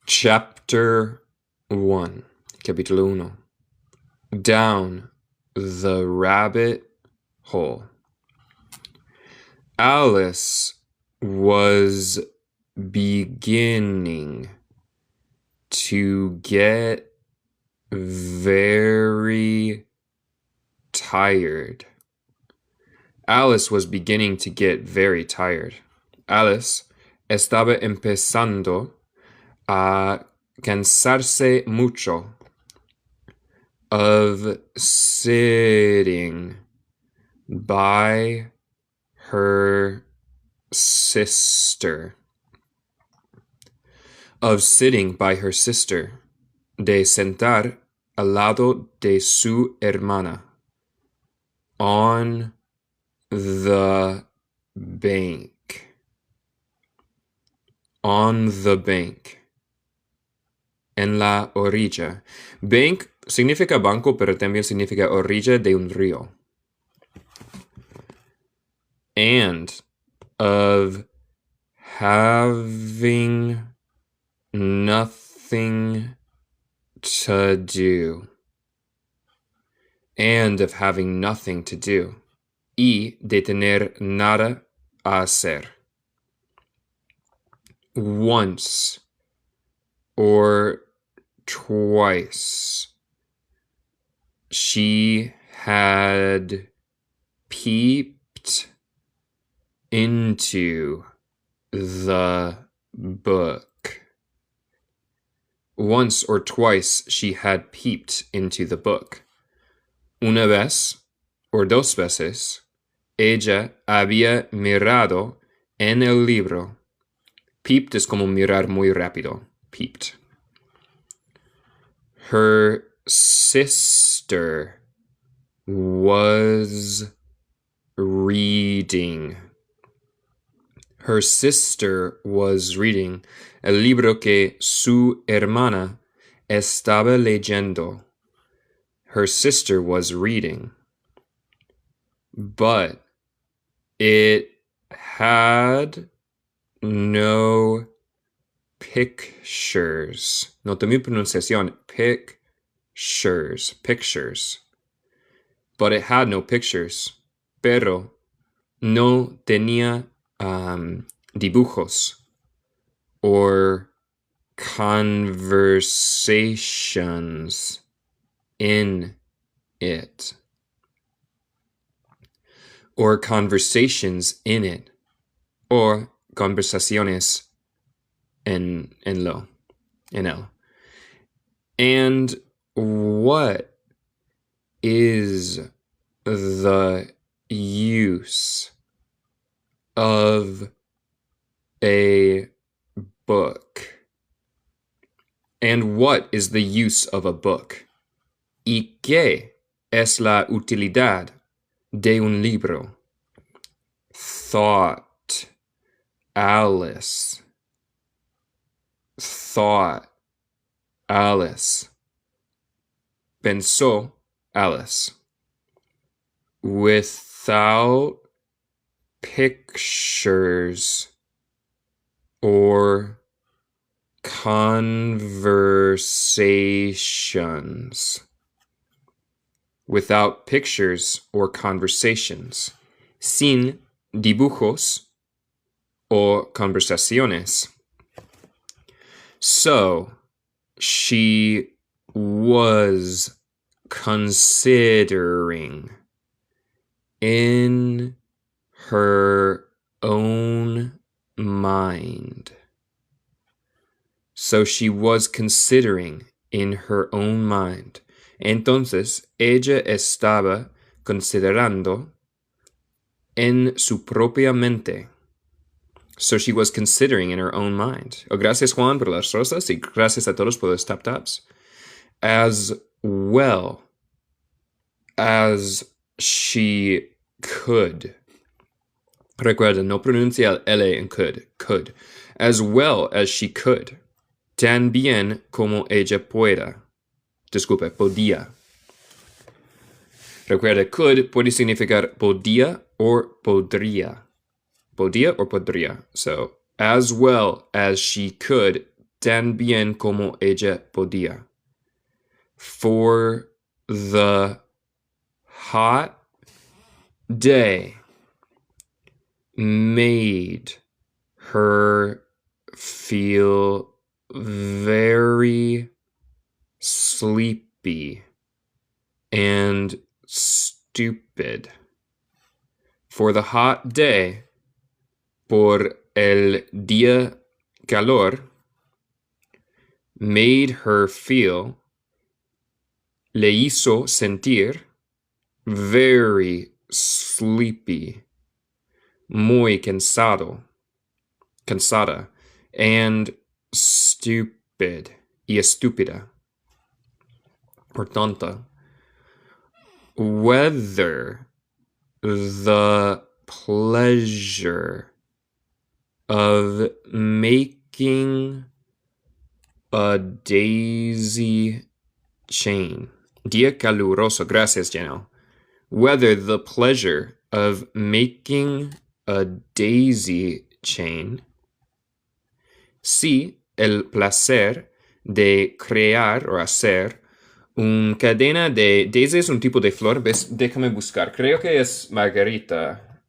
Chapter 1, Capítulo 1. Down the rabbit hole. Alice was beginning to get very tired. Alice was beginning to get very tired. Alice estaba empezando a cansarse mucho of sitting by her sister. De sentar al lado de su hermana. On the bank. On the bank. En la orilla. Bank significa banco, pero también significa orilla de un río. And of having nothing to do. And of having nothing to do. Y de tener nada a hacer. Once or twice she had peeped into the book. Once or twice she had peeped into the book. Una vez or dos veces ella había mirado en el libro. Peeped es como mirar muy rápido. Peeped. Her sister was reading. Her sister was reading el libro que su hermana estaba leyendo. Her sister was reading. But it had no pictures. Nota mi pronunciación. Pictures. But it had no pictures. Pero no tenía dibujos or conversations in it. Or conversations in it. Or conversaciones en él. And what is the use of a book? And what is the use of a book? ¿Y qué es la utilidad de un libro? Thought Alice. Pensó Alice. Without pictures or conversations. Without pictures or conversations. Sin dibujos o conversaciones. So, she was considering in her own mind. So she was considering in her own mind. Entonces, ella estaba considerando en su propia mente. So she was considering in her own mind. Oh, gracias, Juan, por las rosas, y gracias a todos por los tap-taps. As well as she could. Recuerda, no pronuncia el L en could. Could. As well as she could. Tan bien como ella podía. Recuerda, could puede significar podía or podría. Podía or podría. So, as well as she could, tan bien como ella podía. For the hot day made her feel very sleepy and stupid. For the hot day, por el día calor, made her feel, le hizo sentir, very sleepy, muy cansada, and stupid, y estúpida, or tonta. Whether the pleasure of making a daisy chain. Día caluroso. Gracias, Jeno. Whether the pleasure of making a daisy chain. Si el placer de crear o hacer una cadena de daisy es un tipo de flor. Déjame buscar. Creo que es margarita.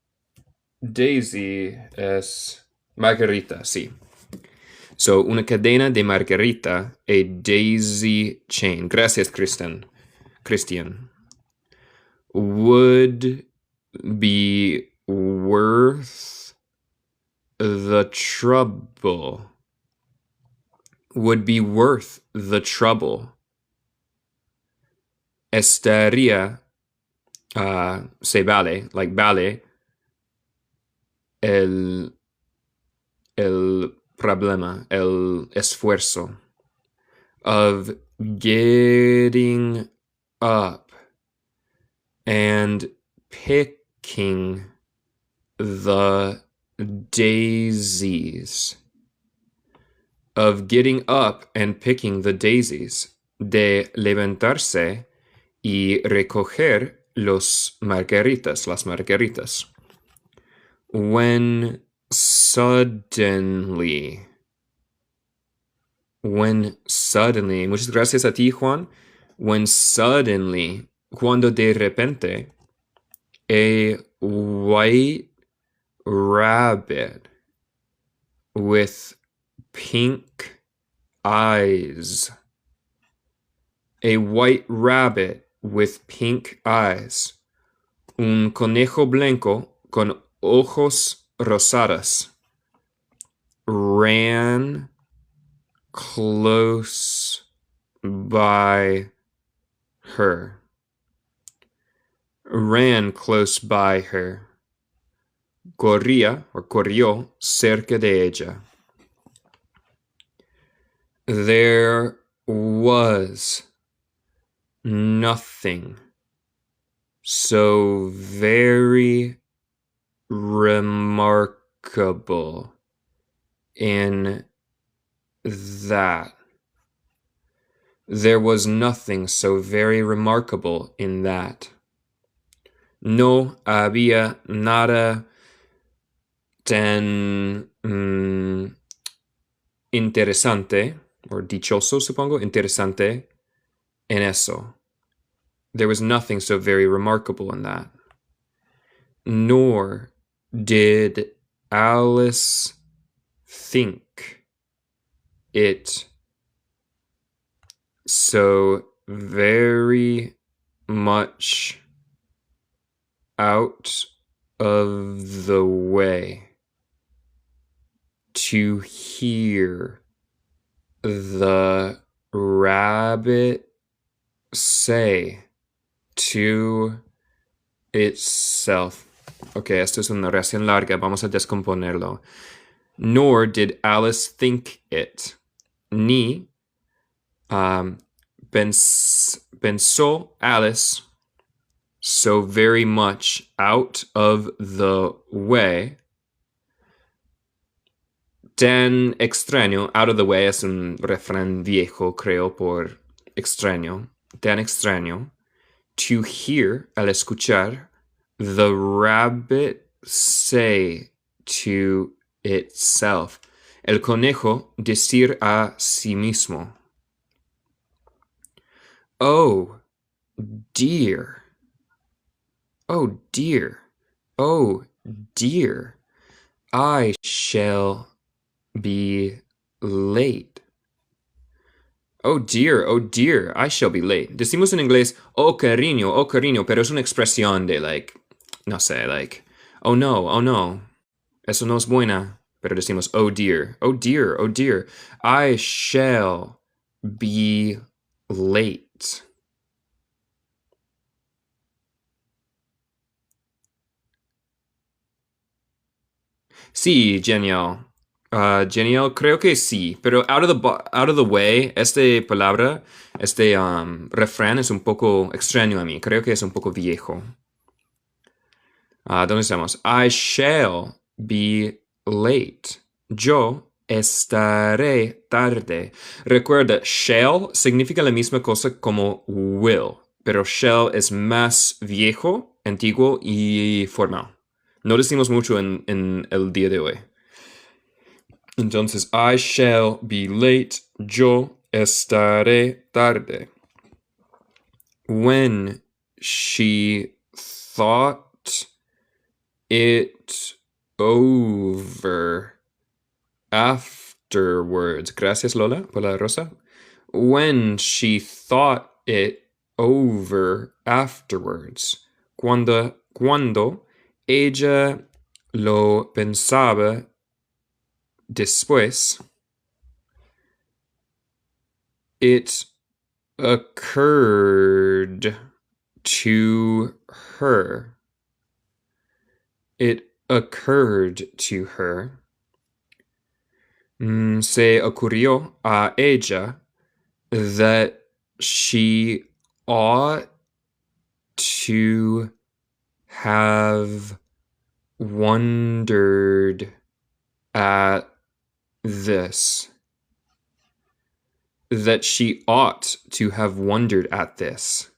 Daisy es margarita, sí. So, una cadena de margarita, a daisy chain. Gracias, Christian. Would be worth the trouble. Would be worth the trouble. Estaría, se vale, like vale, el problema, el esfuerzo of getting up and picking the daisies. Of getting up and picking the daisies. De levantarse y recoger las margaritas. When suddenly, muchas gracias a ti, Juan. When suddenly, cuando de repente, a white rabbit with pink eyes. A white rabbit with pink eyes. Un conejo blanco con ojos rosadas ran close by her. Corrió cerca de ella. There was nothing so very remarkable in that. There was nothing so very remarkable in that. No había nada tan interesante, or dichoso, supongo, interesante en eso. There was nothing so very remarkable in that. Nor did Alice think it so very much out of the way to hear the rabbit say to itself. Okay, esto es una oración larga, vamos a descomponerlo. Nor did Alice think it. Ni pensó Alice so very much out of the way. Tan extraño, out of the way es un refrán viejo, creo, por extraño. Tan extraño. To hear, al escuchar, the rabbit say to itself. el conejo decir a sí mismo, oh, dear. Oh, dear. Oh, dear. I shall be late. Oh dear, I shall be late. Decimos en inglés, oh cariño, pero es una expresión de, like, no sé, like, oh no, eso no es buena. Pero decimos, oh dear, I shall be late. Sí, genial. Genial, creo que sí, pero out of the way, esta palabra, este refrán es un poco extraño a mí, creo que es un poco viejo. ¿Dónde estamos? I shall be late. Yo estaré tarde. Recuerda, shall significa la misma cosa como will, pero shall es más viejo, antiguo y formal. No decimos mucho en el día de hoy. Entonces, I shall be late. Yo estaré tarde. When she thought it over afterwards. Gracias, Lola, por la rosa. When she thought it over afterwards. Cuando ella lo pensaba después, it occurred to her. It occurred to her. Se ocurrió a ella that she ought to have wondered at this. That she ought to have wondered at this.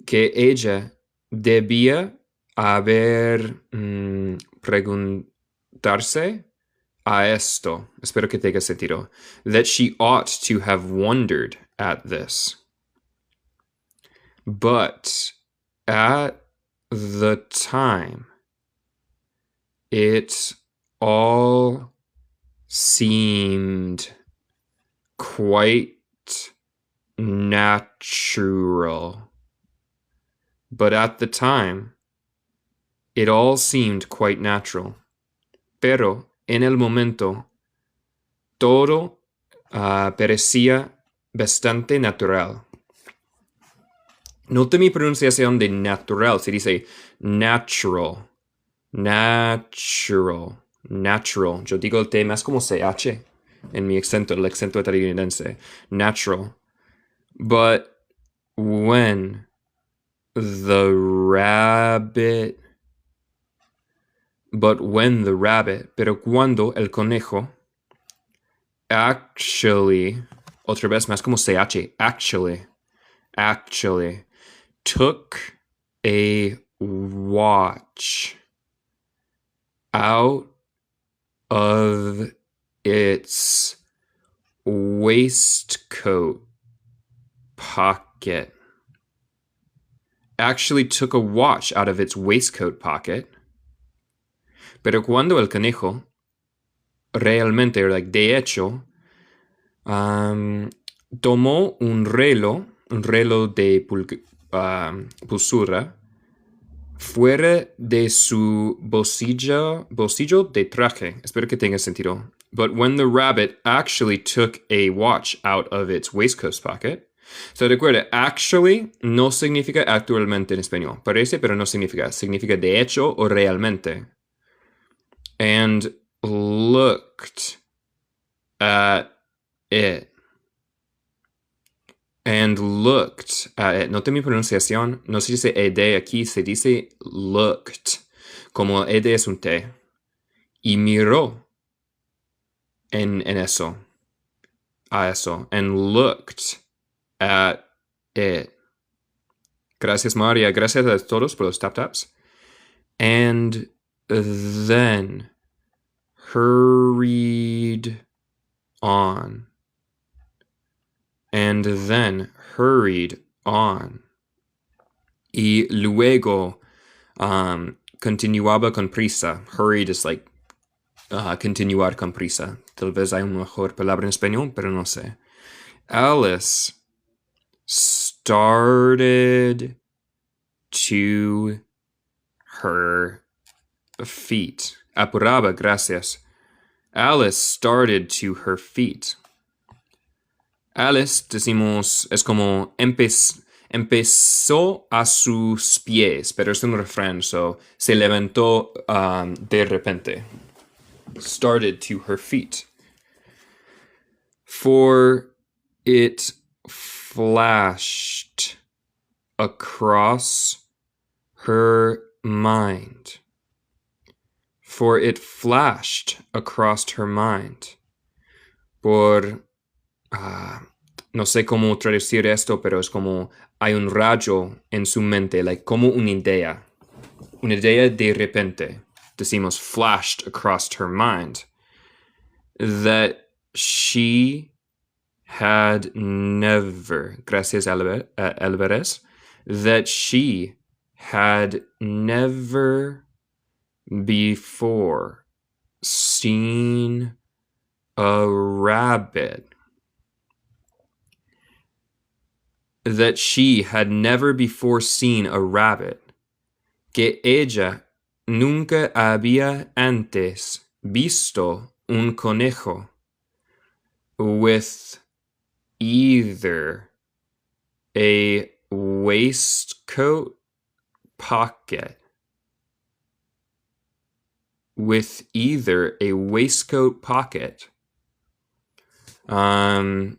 Que ella debía haber preguntarse a esto. Espero que tenga sentido. That she ought to have wondered at this. But at the time, it all seemed quite natural. But at the time, it all seemed quite natural. Pero en el momento, todo parecía bastante natural. Nota mi pronunciación de natural. Se dice natural. Natural. Natural. Yo digo el T más como CH en mi acento, el acento estadounidense. Natural. But when the rabbit... pero cuando el conejo actually, otra vez más como CH, actually took a watch out of its waistcoat pocket. Actually took a watch out of its waistcoat pocket. Pero cuando el conejo realmente, like, de hecho, tomó un reloj de pulsura, fuera de su bolsillo de traje. Espero que tenga sentido. But when the rabbit actually took a watch out of its waistcoat pocket. So recuerda, actually no significa actualmente en español. Parece, pero no significa. Significa de hecho o realmente. And looked at it. And looked at it. Nota mi pronunciación. No se dice ed aquí, se dice looked. Como ed es un T. Y miró en eso. A eso. And looked at it. Gracias, María. Gracias a todos por los tap taps. And then hurried on, and then hurried on. Y luego continuaba con prisa. Hurried is like continuar con prisa. Tal vez hay una mejor palabra en español, pero no sé. Alice started to her feet. Apuraba, gracias. Alice started to her feet. Alice, decimos, es como empezó a sus pies, pero es un refrán, so se levantó de repente. Started to her feet. For it flashed across her mind. For it flashed across her mind. Por no sé cómo traducir esto, pero es como hay un rayo en su mente, like como una idea de repente. Decimos flashed across her mind that she had never, gracias Alvarez, that she had never before seen a rabbit. That she had never before seen a rabbit. Que ella nunca había antes visto un conejo. With either a waistcoat pocket. With either a waistcoat pocket. Con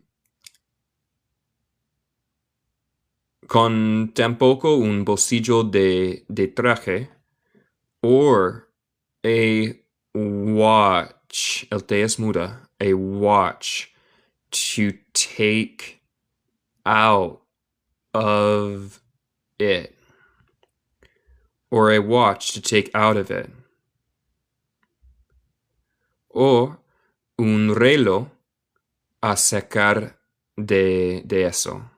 tampoco un bolsillo de traje, or a watch, el T es muda, a watch to take out of it, or a watch to take out of it, o un reloj a sacar de eso.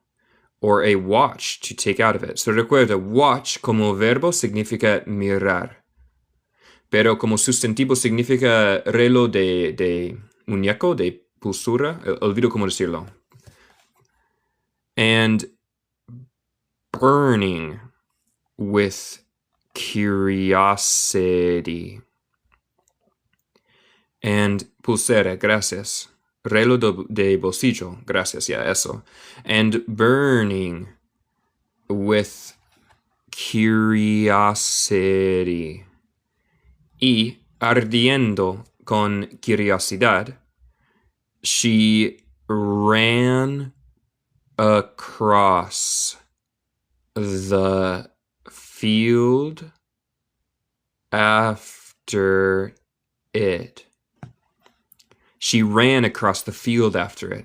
Or a watch to take out of it. So recuerda, watch como verbo significa mirar. Pero como sustantivo significa reloj de muñeco, de pulsura. Olvido cómo decirlo. And burning with curiosity. And pulsera, gracias. Reloj de bolsillo, gracias, ya eso. And burning with curiosity. Y ardiendo con curiosidad, she ran across the field after it. She ran across the field after it.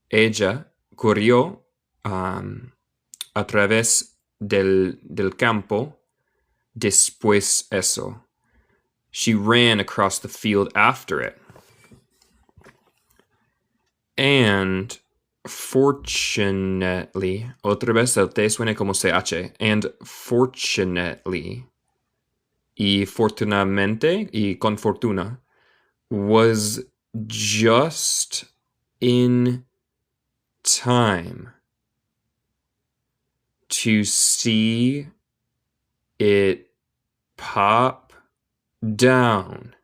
Ella corrió a través del campo después eso. She ran across the field after it. And fortunately, otra vez el T suena como CH. And fortunately, y fortunamente, y con fortuna, was just in time to see it pop down.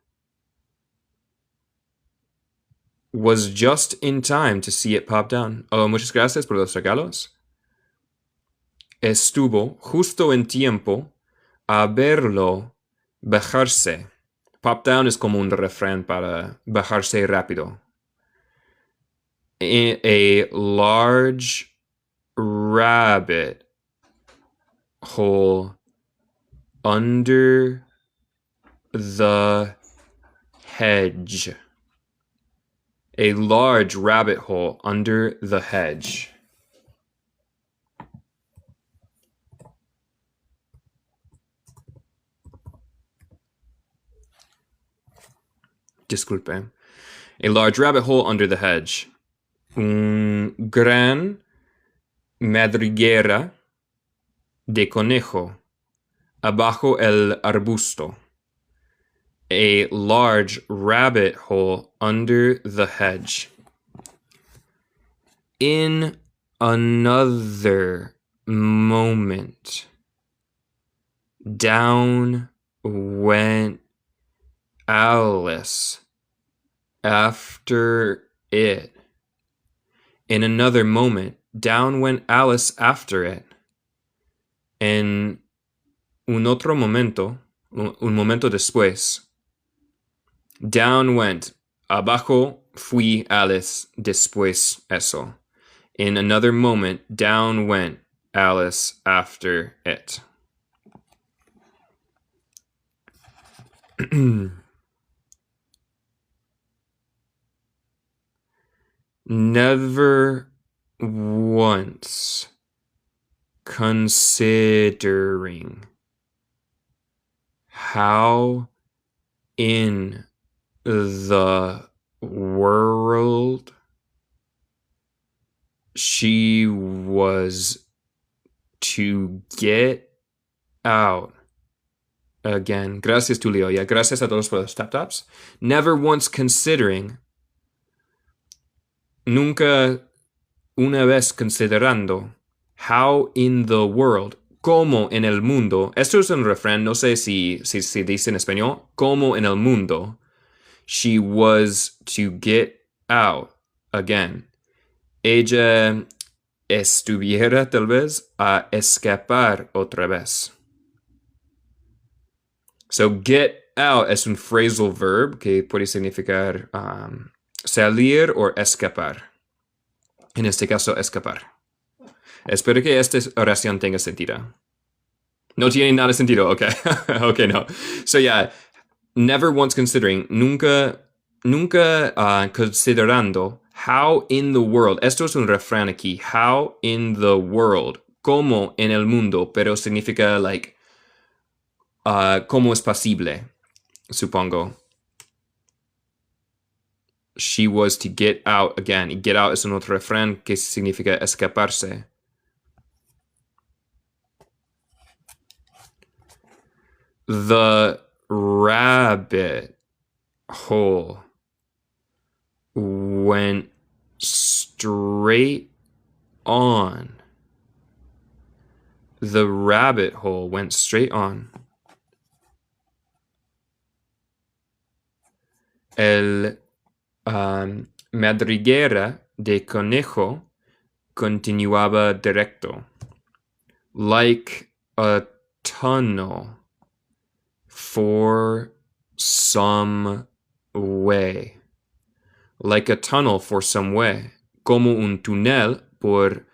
Was just in time to see it pop down. Oh, muchas gracias por los regalos. Estuvo justo en tiempo a verlo bajarse. Pop down es como un refrán para bajarse rápido. A large rabbit hole under the hedge. A large rabbit hole under the hedge. Disculpe. A large rabbit hole under the hedge. Un gran madriguera de conejo abajo el arbusto. A large rabbit hole under the hedge. In another moment, down went Alice after it. In another moment, down went Alice after it. En un otro momento, un momento después, down went, abajo fui Alice después eso. In another moment, down went Alice after it. Never once considering how in the world she was to get out. Again, gracias Tulio. Yeah, gracias a todos por los tap-taps. Never once considering, nunca una vez considerando, how in the world, como en el mundo, esto es un refrán, no sé si dice en español, como en el mundo, she was to get out again. Ella estuviera tal vez a escapar otra vez. So get out es un phrasal verb que puede significar salir o escapar. En este caso, escapar. Espero que esta oración tenga sentido. No tiene nada de sentido, okay. Okay, no. So yeah, never once considering, nunca considerando how in the world, esto es un refrán aquí, how in the world, como en el mundo, pero significa like, cómo es posible, supongo. She was to get out again. Y get out es un otro refrán que significa escaparse. The rabbit hole went straight on. The rabbit hole went straight on. El madriguera de conejo continuaba directo, like a tunnel for some way. Like a tunnel for some way. Como un túnel por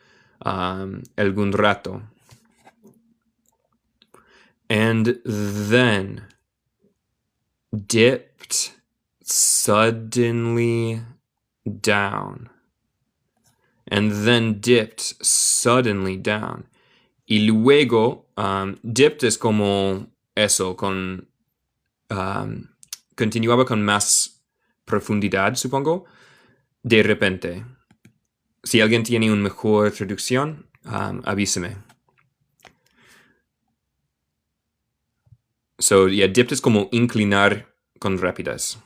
algún rato. And then dipped suddenly down. And then dipped suddenly down. Y luego, dipped es como eso, con continuaba con más profundidad, supongo, de repente. Si alguien tiene una mejor traducción, avíseme. So, yeah, dipped es como inclinar con rapidez.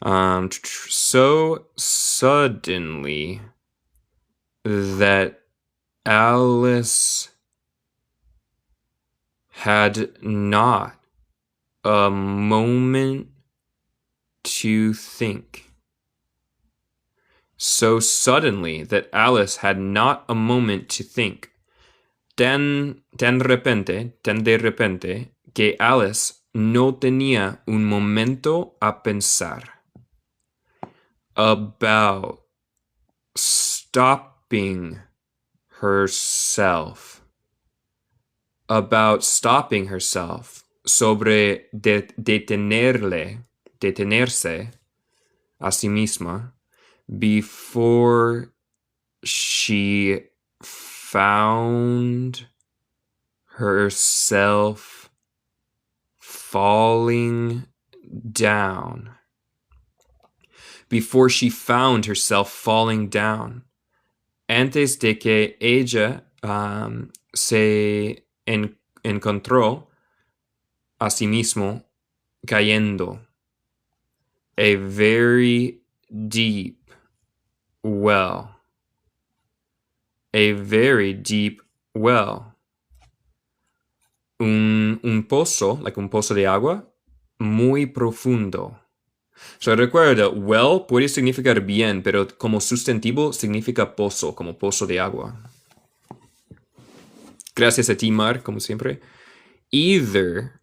So suddenly that Alice had not a moment to think. So suddenly that Alice had not a moment to think. Tan de repente, que Alice no tenía un momento a pensar about stopping herself. About stopping herself. Sobre detenerse a sí misma before she found herself falling down. Before she found herself falling down. Antes de que ella se encontró a sí mismo cayendo. A very deep well. A very deep well. Un pozo, like un pozo de agua, muy profundo. So recuerda, well puede significar bien, pero como sustantivo significa pozo, como pozo de agua. Gracias a ti, Mar, como siempre. Either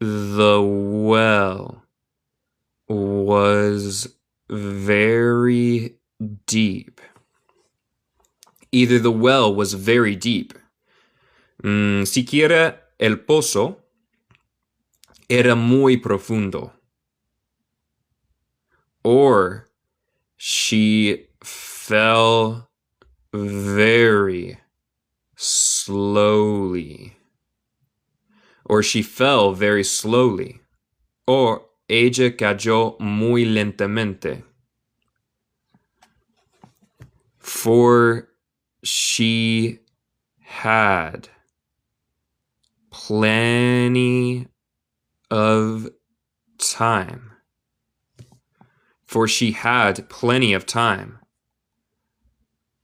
the well was very deep. Either the well was very deep. Siquiera el pozo era muy profundo. Or she fell very slowly. Or she fell very slowly. Or ella cayó muy lentamente. For she had plenty of time. For she had plenty of time.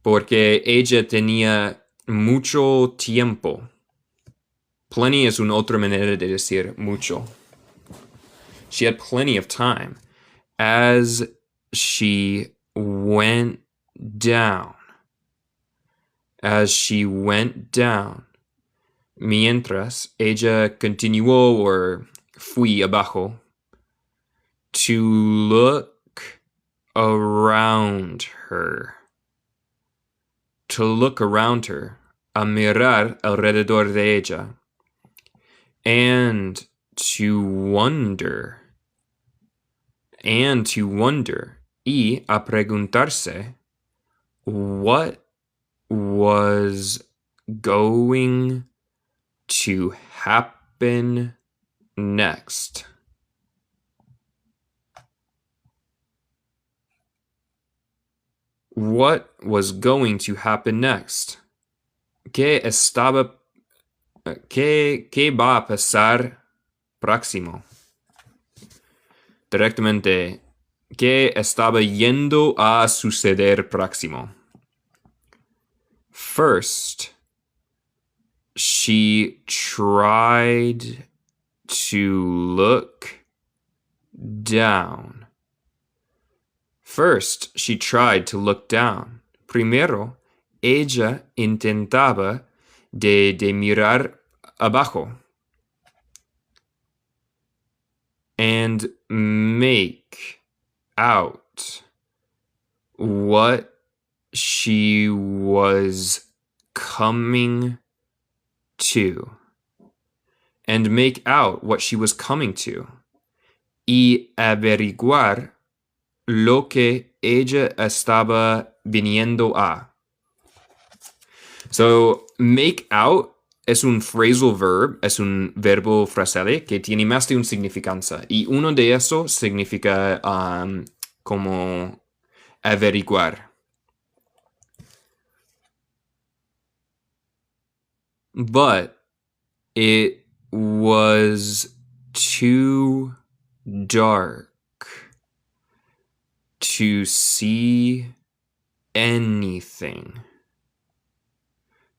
Porque ella tenía mucho tiempo. Plenty es una otra manera de decir mucho. She had plenty of time. As she went down. As she went down. Mientras ella continuó or fui abajo. To look around her. To look around her. A mirar alrededor de ella. And to wonder. And to wonder. Y a preguntarse what was going to happen next. What was going to happen next? ¿Qué va a pasar próximo? Directamente, ¿qué estaba yendo a suceder próximo? First, she tried to look down. First, she tried to look down. Primero, ella intentaba de mirar abajo. And make out what she was coming to. And make out what she was coming to. Y averiguar lo que ella estaba viniendo a. So, make out es un phrasal verb, es un verbo frasal que tiene más de un significancia. Y uno de esos significa como averiguar. But it was too dark to see anything.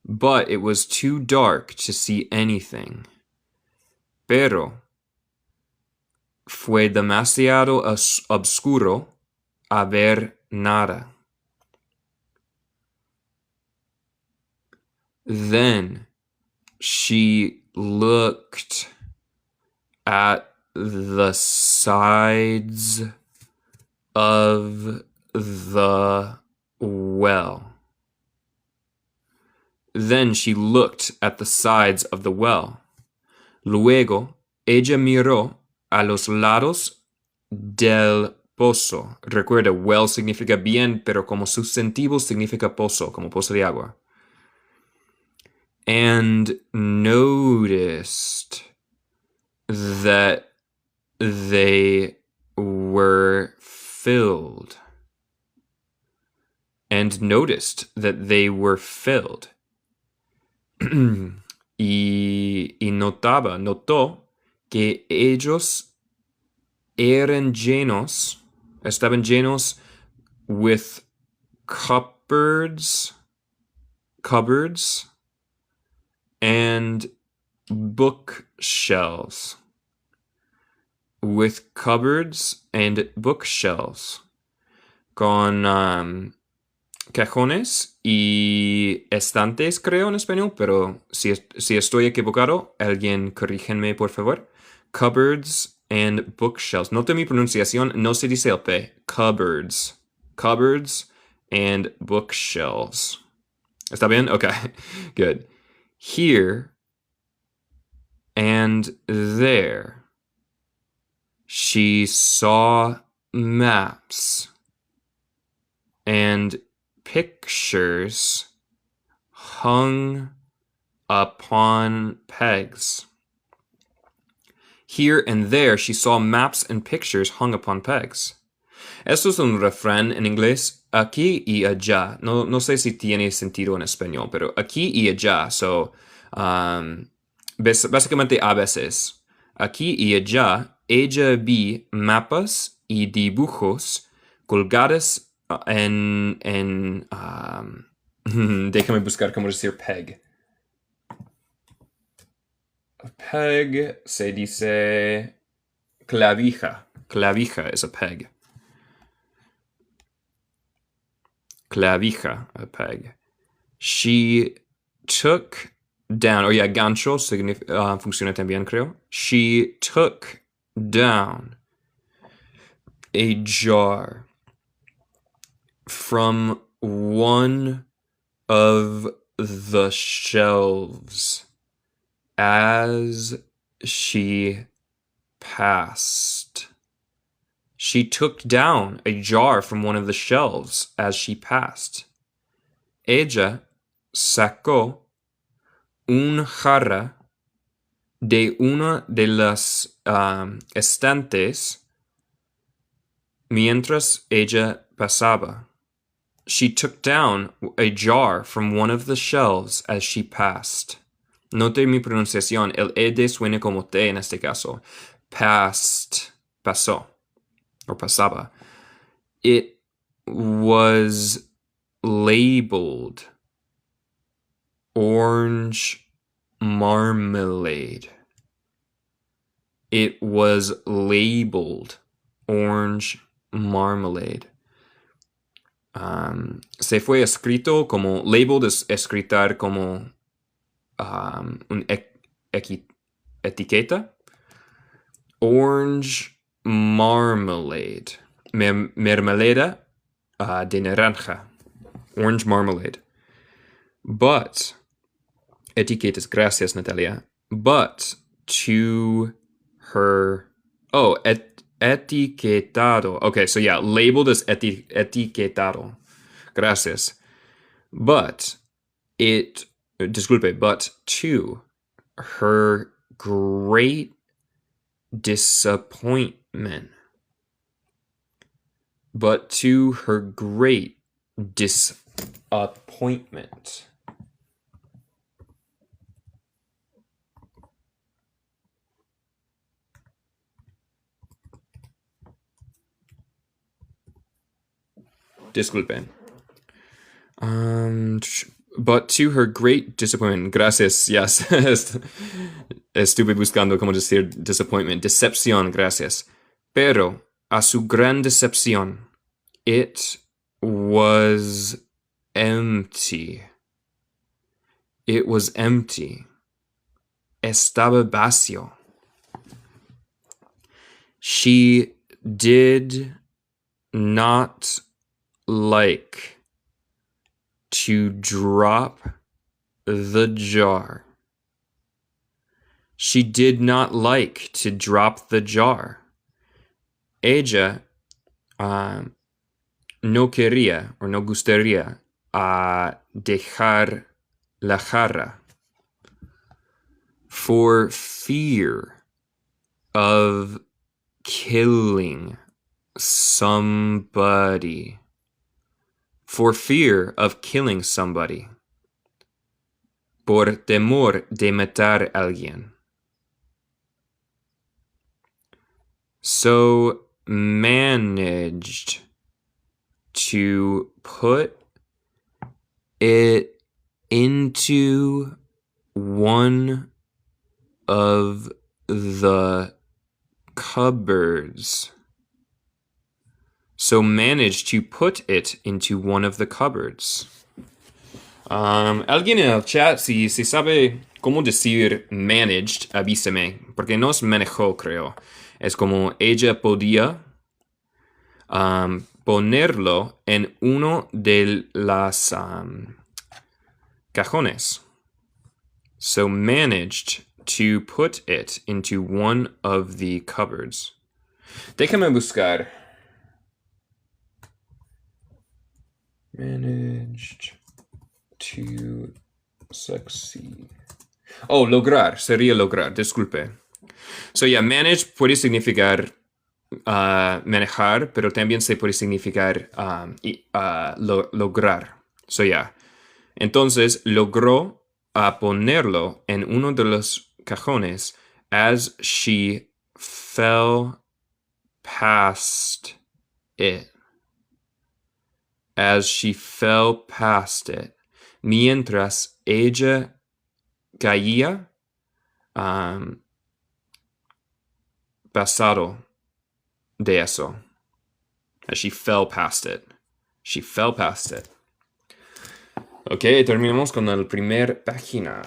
But it was too dark to see anything. Pero fue demasiado oscuro a ver nada. Then she looked at the sides of the well. Then she looked at the sides of the well. Luego, ella miró a los lados del pozo. Recuerda, well significa bien, pero como sustantivo significa pozo, como pozo de agua. And noticed that they were filled. And noticed that they were filled. y notó que ellos estaban llenos with cupboards and bookshelves. With cupboards and bookshelves. Con cajones y estantes, creo, en español, pero si estoy equivocado, alguien corríjenme, por favor. Cupboards and bookshelves. Note mi pronunciación, no se dice el P. Cupboards. Cupboards and bookshelves. ¿Está bien? Okay, good. Here and there, she saw maps and pictures hung upon pegs. Here and there, she saw maps and pictures hung upon pegs. Esto es un refrán en inglés, aquí y allá. No sé si tiene sentido en español, pero aquí y allá. So, básicamente a veces. Aquí y allá, ella vi mapas y dibujos colgados déjame buscar cómo decir peg. Peg se dice clavija. Clavija is a peg. Clavija, a peg. She took down, gancho funciona también, creo. She took down a jar from one of the shelves as she passed. She took down a jar from one of the shelves as she passed. Ella sacó un jarra de una de las estantes mientras ella pasaba. She took down a jar from one of the shelves as she passed. Note mi pronunciación. El ed suena como T en este caso. Passed. Pasó. Or pasaba. It was labeled orange marmalade. It was labeled orange marmalade. Se fue escrito como labeled es escritar como un etiqueta. Orange marmalade. Mermelada de naranja. Orange marmalade. But, etiquetas, gracias Natalia. But to her, etiquetado. Okay, so yeah, labeled as etiquetado. Gracias. But to her great disappointment. But to her great disappointment. Disculpen. But to her great disappointment. Gracias, yes. Estuve buscando cómo decir disappointment. Decepción, gracias. Pero, a su gran decepción, it was empty. It was empty. Estaba vacío. She did not like to drop the jar. She did not like to drop the jar. Ella no quería o no gustaría dejar la jarra for fear of killing somebody. For fear of killing somebody. Por temor de matar a alguien. So managed to put it into one of the cupboards. So managed to put it into one of the cupboards. Alguien en el chat, si sabe cómo decir managed, avíseme. Porque no es manejó, creo. Es como ella podía ponerlo en uno de las cajones. So managed to put it into one of the cupboards. Déjame buscar. Managed to succeed. Oh, lograr. Sería lograr. Disculpe. So, yeah, manage puede significar manejar, pero también se puede significar lograr. So, yeah. Entonces, logró ponerlo en uno de los cajones as she fell past it. As she fell past it. Mientras ella caía pasado de eso. As she fell past it. She fell past it. Ok, terminamos con la primera página.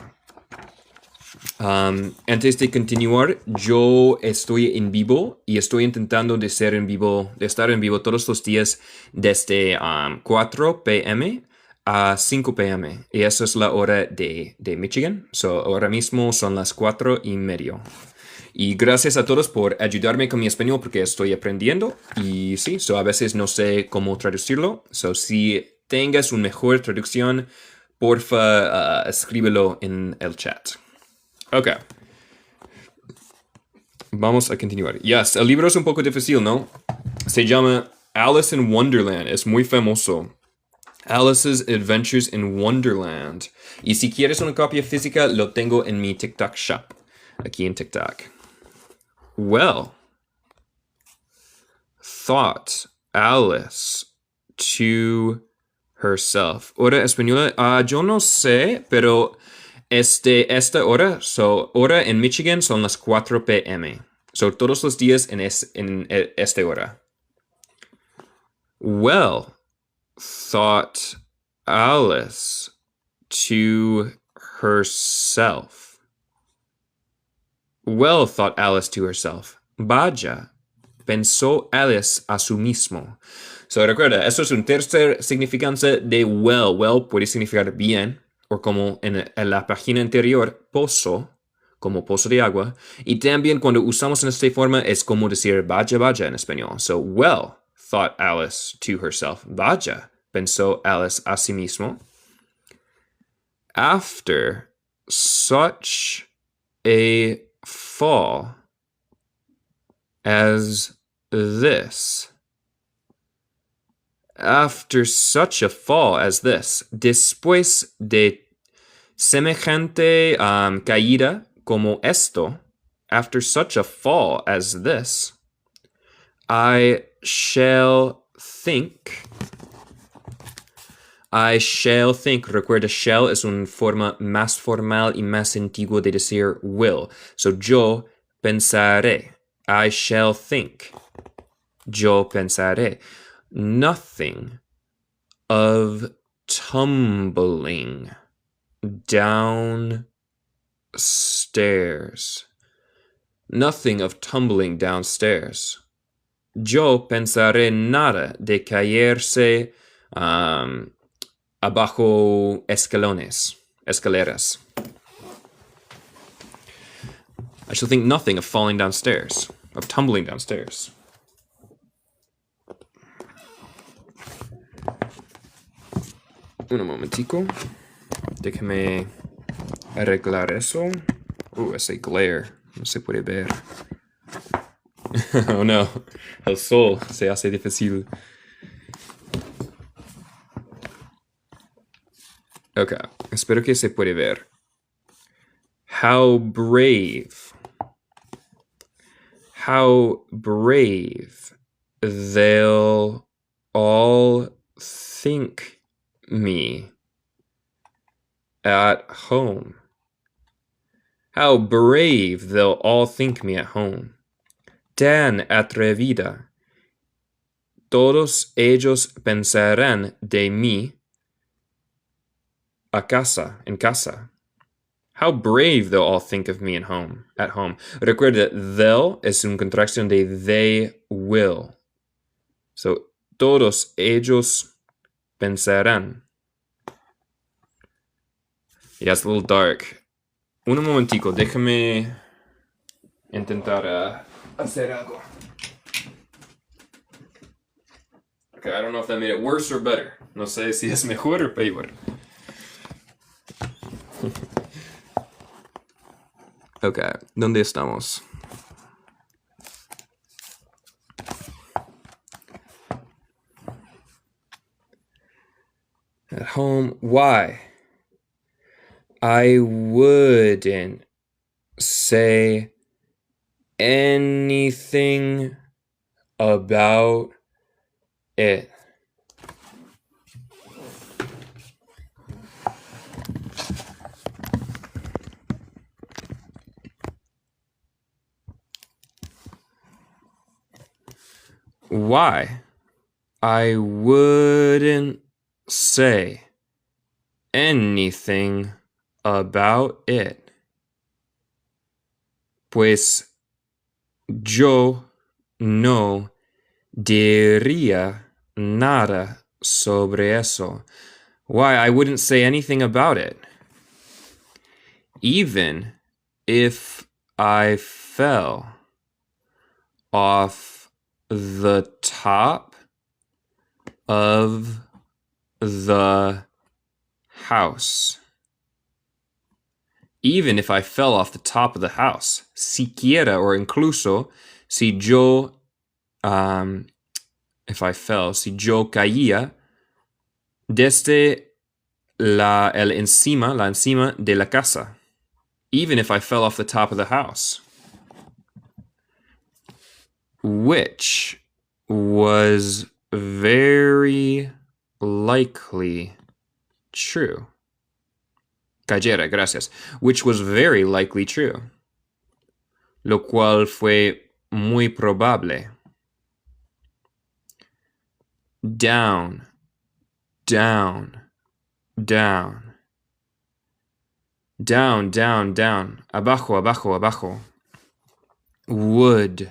Antes de continuar, yo estoy en vivo y estoy intentando de estar en vivo todos los días desde 4 p.m. a 5 p.m. Y esa es la hora de Michigan. So, ahora mismo son las 4:30. Y gracias a todos por ayudarme con mi español porque estoy aprendiendo. Y sí, a veces no sé cómo traducirlo. So, si tengas una mejor traducción, porfa, escríbelo en el chat. Ok. Vamos a continuar. Yes, el libro es un poco difícil, ¿no? Se llama Alice in Wonderland. Es muy famoso. Alice's Adventures in Wonderland. Y si quieres una copia física, lo tengo en mi TikTok shop. Aquí en TikTok. Well, thought Alice to herself. Hora española. Yo no sé, pero esta hora, hora en Michigan son las 4 p.m. So, todos los días en esta hora. Well, thought Alice to herself. Well, thought Alice to herself. Vaya, pensó Alice a sí mismo. So, recuerda, eso es un tercer significante de well. Well puede significar bien, o como en la página anterior, pozo, como pozo de agua. Y también cuando usamos en esta forma es como decir vaya, vaya en español. So, well, thought Alice to herself. Vaya, pensó Alice a sí mismo. After such a fall as this. After such a fall as this. Después de semejante caída como esto. After such a fall as this. I shall think. Recuerda, shall es una forma más formal y más antigua de decir will. So, yo pensaré. I shall think. Yo pensaré. Nothing of tumbling downstairs. Nothing of tumbling downstairs. Yo pensaré nada de caerse abajo escaleras. I shall think nothing of falling downstairs, of tumbling downstairs. Un momentico. Déjame arreglar eso. Ese glare. No se puede ver. Oh no, el sol se hace difícil. Ok, espero que se puede ver. How brave. How brave. They'll all think me at home. How brave they'll all think me at home. Tan atrevida. Todos ellos pensarán de mí en casa. How brave they'll all think of me at home. Recuerda, they'll es una contracción de they will. So, todos ellos pensarán. Yeah, it's a little dark. Un momentico, déjame intentar hacer algo. Okay, I don't know if that made it worse or better. No sé si es mejor o peor. Okay, ¿dónde estamos? At home. Why? I wouldn't say anything about it. Why? I wouldn't say anything about it. Pues yo no diría nada sobre eso. Why? I wouldn't say anything about it. Even if I fell off the top of the house. Even if I fell off the top of the house. Siquiera or incluso si yo, if I fell, si yo caía desde la encima de la casa. Even if I fell off the top of the house. Which was very likely true. Cayera, gracias. Which was very likely true. Lo cual fue muy probable. Down, down, down. Down, down, down. Abajo, abajo, abajo. Would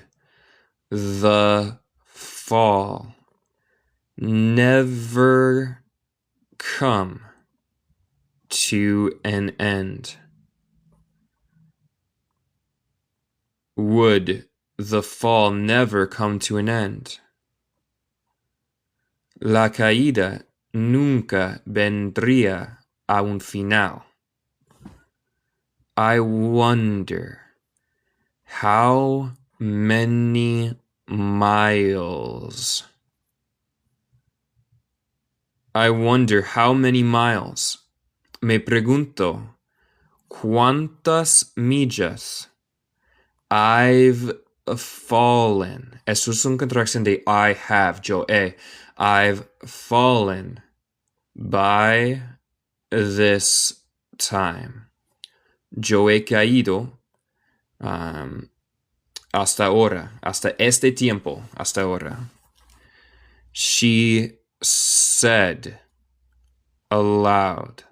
the fall never come to an end? Would the fall never come to an end? La caída nunca vendría a un final. I wonder how many miles. I wonder how many miles. Me pregunto cuántas millas I've fallen. Eso es una contracción de I have, yo he. I've fallen by this time. Yo he caído hasta ahora, hasta este tiempo, hasta ahora. She said aloud.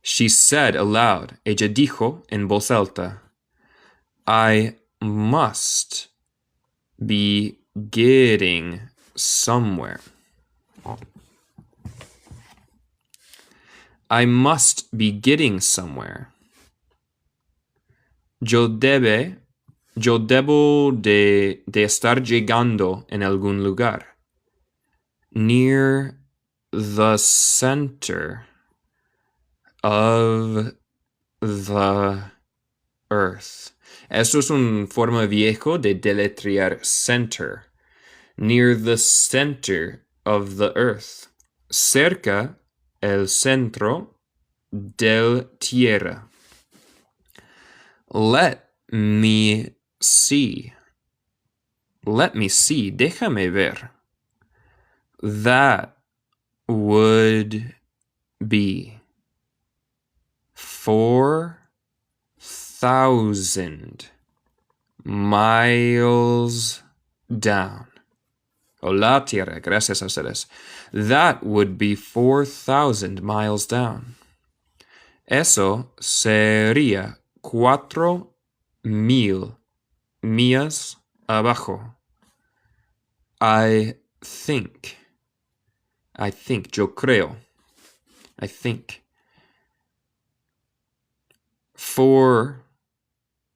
She said aloud. Ella dijo en voz alta. I must be getting somewhere. I must be getting somewhere. Yo debo de estar llegando en algún lugar. Near the center of the earth. Esto es una forma viejo de deletrear center. Near the center of the earth. Cerca el centro del tierra. Let me see. Let me see. Déjame ver. That would be 4,000 miles down. O la tierra, gracias a ustedes. That would be 4,000 miles down. Eso sería 4,000 millas abajo. I think, yo creo. I think. For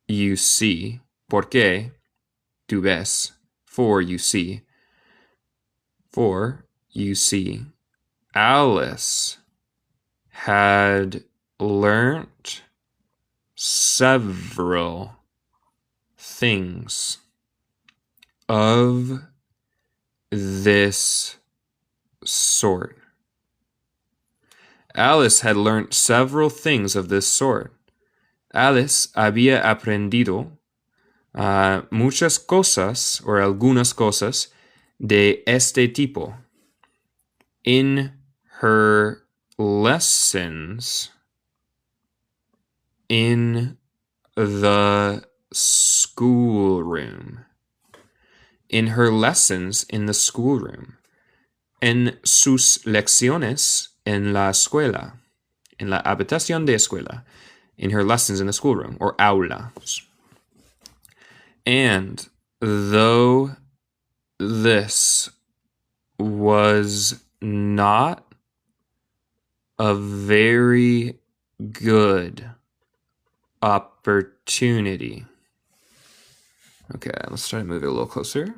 you see, porque tú ves. For you see. For you see, Alice had learnt several things of this sort. Alice had learnt several things of this sort. Alice había aprendido muchas cosas, o algunas cosas, de este tipo in her lessons in the schoolroom. In her lessons in the schoolroom. En sus lecciones en la escuela. En la habitación de escuela. In her lessons in the schoolroom, or aula. And though this was not a very good opportunity. Okay, let's try to move it a little closer.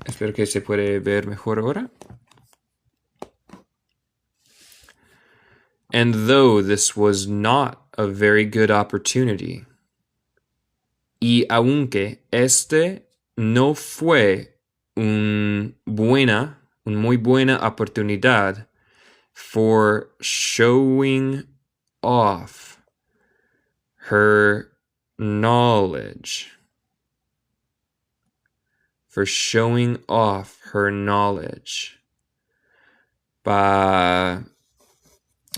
Espero que se puede ver mejor ahora. And though this was not a very good opportunity, y aunque este no fue una muy buena oportunidad for showing off her knowledge. For showing off her knowledge. How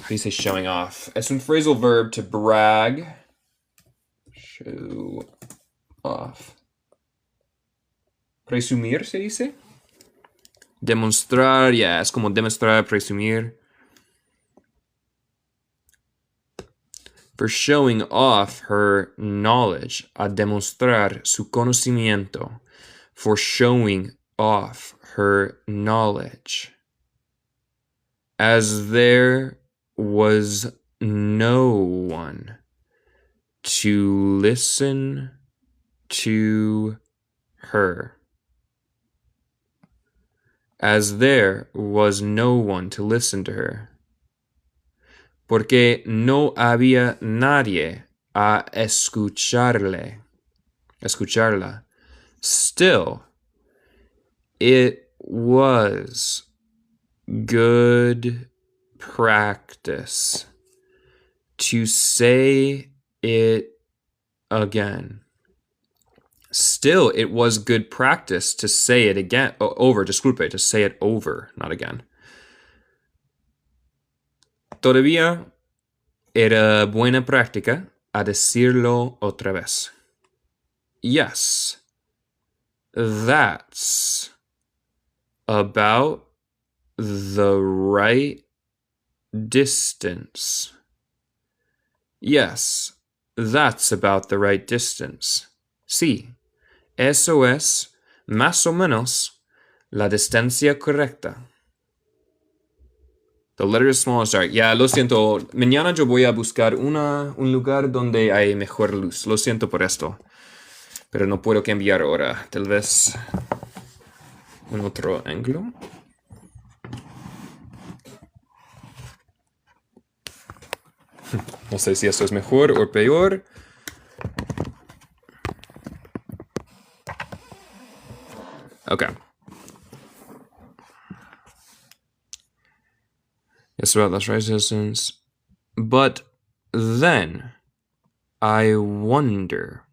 do you say showing off? Es un phrasal verb to brag. Show off. Presumir se dice. Demostrar, yeah, es como demostrar, presumir. For showing off her knowledge, a demostrar su conocimiento. For showing off her knowledge. As there was no one to listen to her. As there was no one to listen to her. Porque no había nadie a escucharla. Still, it was good practice to say it again. Still, it was good practice to say it again. To say it over, not again. Todavía era buena práctica a decirlo otra vez. Yes, that's about the right distance. Yes, that's about the right distance. Sí, eso es más o menos la distancia correcta. The letter is small and dark. Ya, lo siento. Mañana yo voy a buscar un lugar donde hay mejor luz. Lo siento por esto. Pero no puedo cambiar ahora. Tal vez un otro ángulo. No sé si esto es mejor o peor. Okay. It's about less resistance. But then I wonder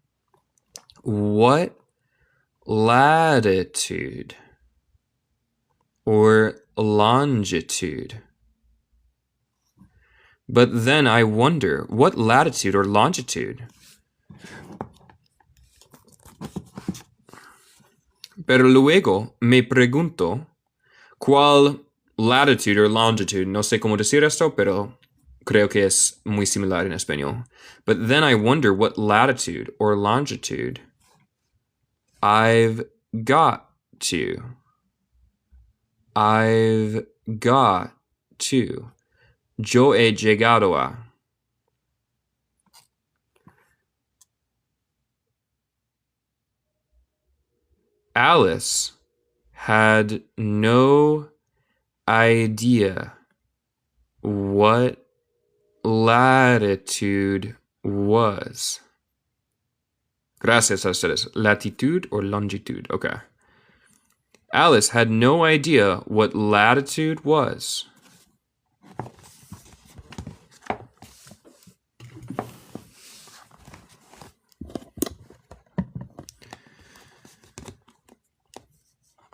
what latitude or longitude. But then I wonder what latitude or longitude. Pero luego me pregunto cuál latitude or longitude. No sé cómo decir esto, pero creo que es muy similar en español. But then I wonder what latitude or longitude I've got to. I've got to. Yo he llegado a. Alice had no idea what latitude was. Gracias a ustedes. Latitud or longitud? Okay. Alice had no idea what latitude was.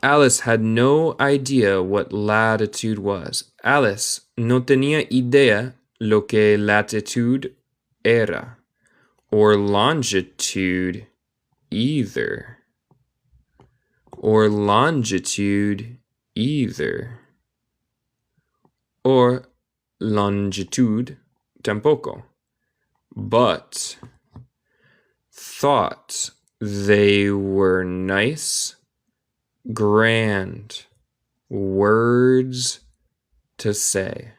Alice had no idea what latitude was. Alice no tenía idea lo que latitud era, or longitude either. Or longitude either. Or longitude tampoco. But thought they were nice, grand words to say.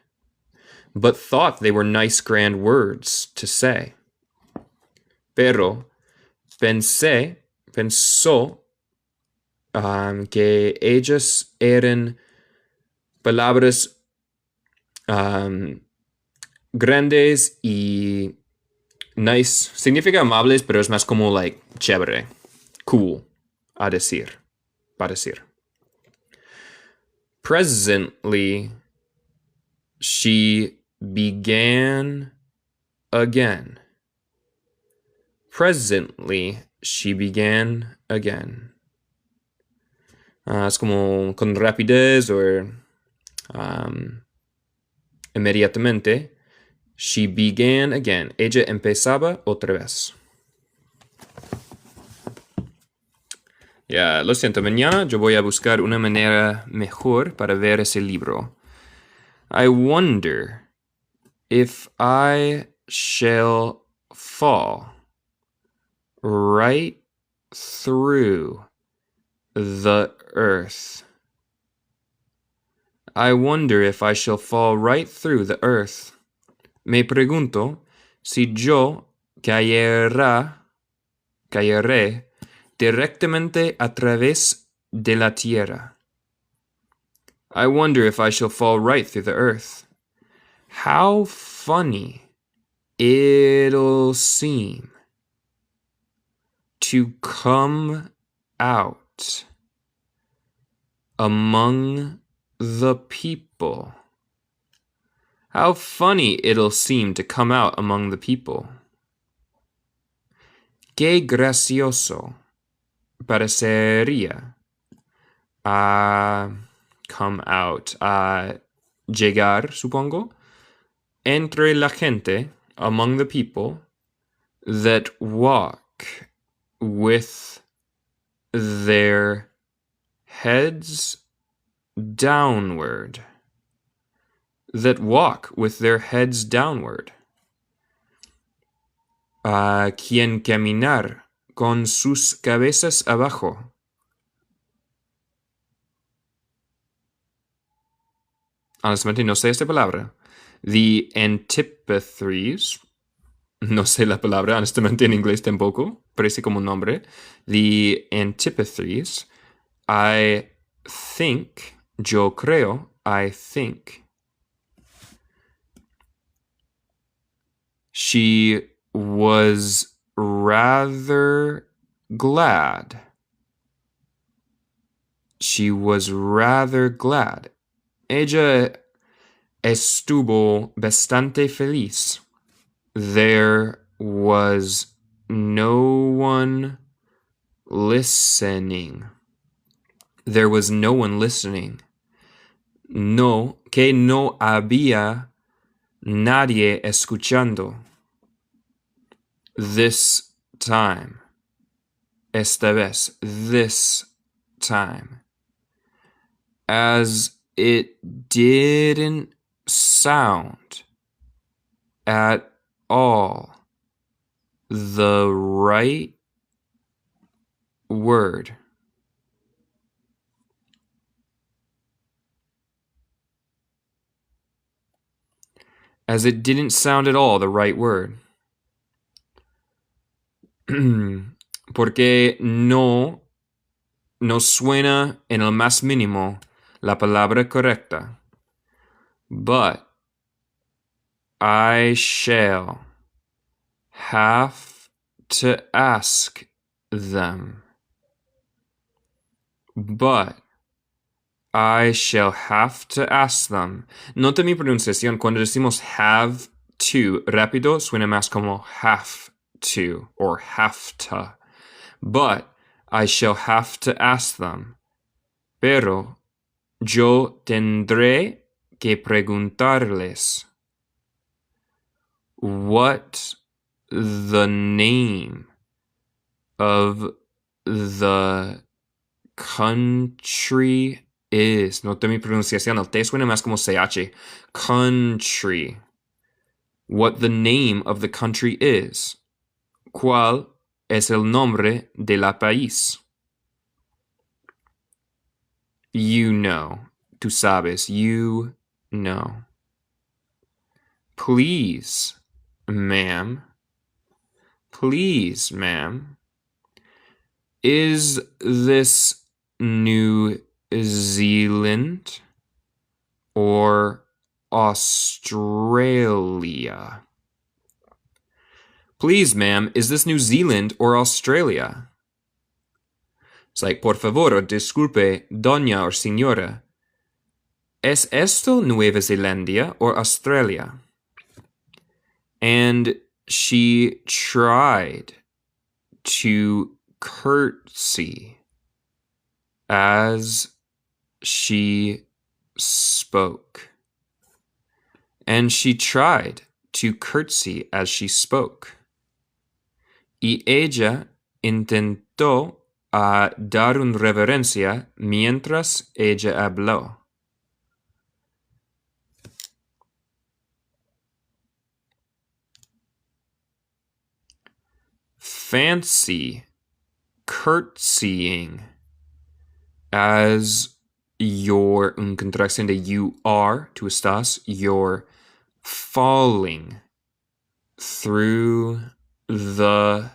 But thought they were nice, grand words to say. Pero pensó que ellas eran palabras grandes y nice. Significa amables, pero es más como like chévere, cool, a decir, para decir. Presently, she began again. Presently, she began again. Es como con rapidez o inmediatamente. She began again. Ella empezaba otra vez. Ya, lo siento, mañana yo voy a buscar una manera mejor para ver ese libro. I wonder if I shall fall right through the earth. I wonder if I shall fall right through the earth. Me pregunto si yo caeré directamente a través de la tierra. I wonder if I shall fall right through the earth. How funny it'll seem to come out among the people. How funny it'll seem to come out among the people. Qué gracioso parecería come out, llegar, supongo, entre la gente, among the people, that walk with their heads downward. That walk with their heads downward. Quien caminar con sus cabezas abajo. Honestamente no sé esta palabra. The antipatries. No sé la palabra, honestamente en inglés tampoco. Parece como un nombre. The antipatries. I think. Yo creo. I think. She was rather glad. She was rather glad. Ella estuvo bastante feliz. There was no one listening. There was no one listening. No, que no había nadie escuchando. This time. Esta vez. This time. As it didn't sound at all the right word. As it didn't sound at all the right word. Porque no suena en el más mínimo la palabra correcta. But I shall have to ask them. But I shall have to ask them. Nota mi pronunciación. Cuando decimos have to, rápido, suena más como have to or have to. But I shall have to ask them. Pero yo tendré que preguntarles what the name of the country is. Nota mi pronunciación. El T suena más como CH. Country. What the name of the country is. ¿Cuál es el nombre de la país? You know. Tú sabes. You know. Please, ma'am. Please, ma'am. Is this New Zealand or Australia? Please, ma'am, is this New Zealand or Australia? It's like, por favor, disculpe, doña or señora. ¿Es esto Nueva Zelanda or Australia? And she tried to curtsy as she spoke. And she tried to curtsy as she spoke. Y ella intentó dar una reverencia mientras ella habló. Fancy curtsying as you're, en contracción de you are, tú estás, you're falling through the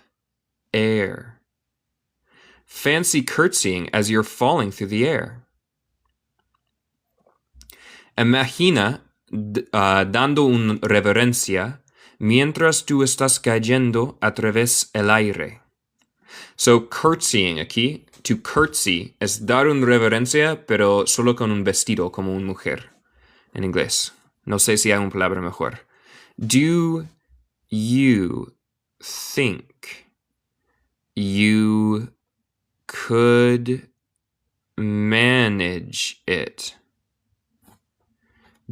air. Fancy curtsying as you're falling through the air. Imagina dando una reverencia mientras tú estás cayendo a través el aire. So, curtsying aquí, to curtsy, es dar una reverencia, pero solo con un vestido, como una mujer, en inglés. No sé si hay una palabra mejor. Do you think you could manage it?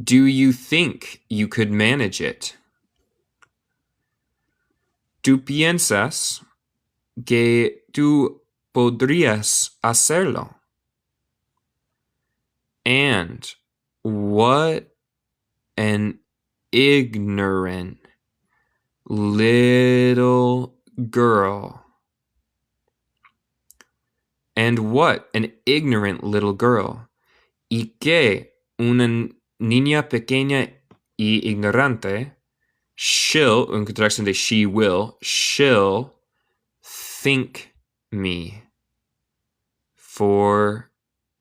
Do you think you could manage it? ¿Tú piensas que tú podrías hacerlo? And what an ignorant little girl. And what an ignorant little girl. Y que una niña pequeña y ignorante, she'll, en contracción de she will, she'll think me for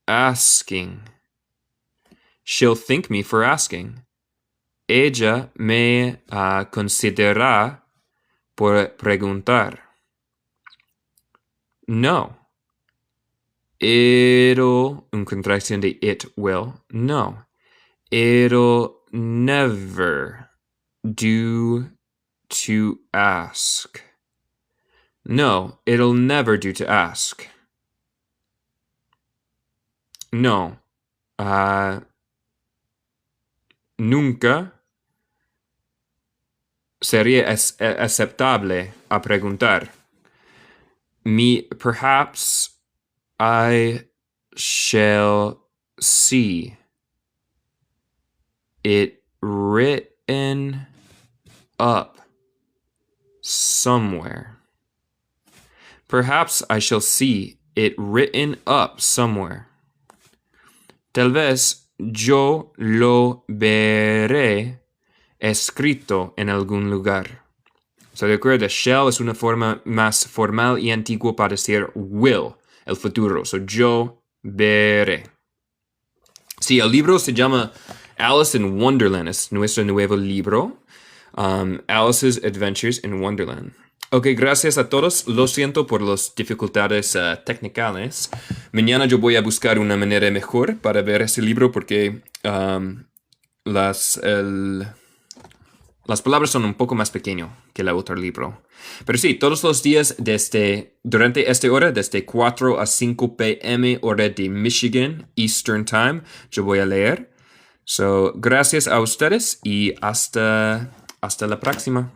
asking. She'll think me for asking. Ella me considera por preguntar. No. It'll, en contracción de it will. No. It'll never do to ask. No, it'll never do to ask. No. Nunca sería aceptable a preguntar. Perhaps I shall see it written up somewhere. Perhaps I shall see it written up somewhere. Tal vez yo lo veré escrito en algún lugar. So, recuerda, shall es una forma más formal y antigua para decir will, el futuro. So, yo veré. Sí, el libro se llama Alice in Wonderland. Es nuestro nuevo libro. Alice's Adventures in Wonderland. Ok, gracias a todos. Lo siento por las dificultades técnicas. Mañana yo voy a buscar una manera mejor para ver ese libro porque las palabras son un poco más pequeñas que el otro libro. Pero sí, todos los días durante esta hora, desde 4 a 5 p.m. hora de Michigan Eastern Time, yo voy a leer. So, gracias a ustedes y hasta la próxima.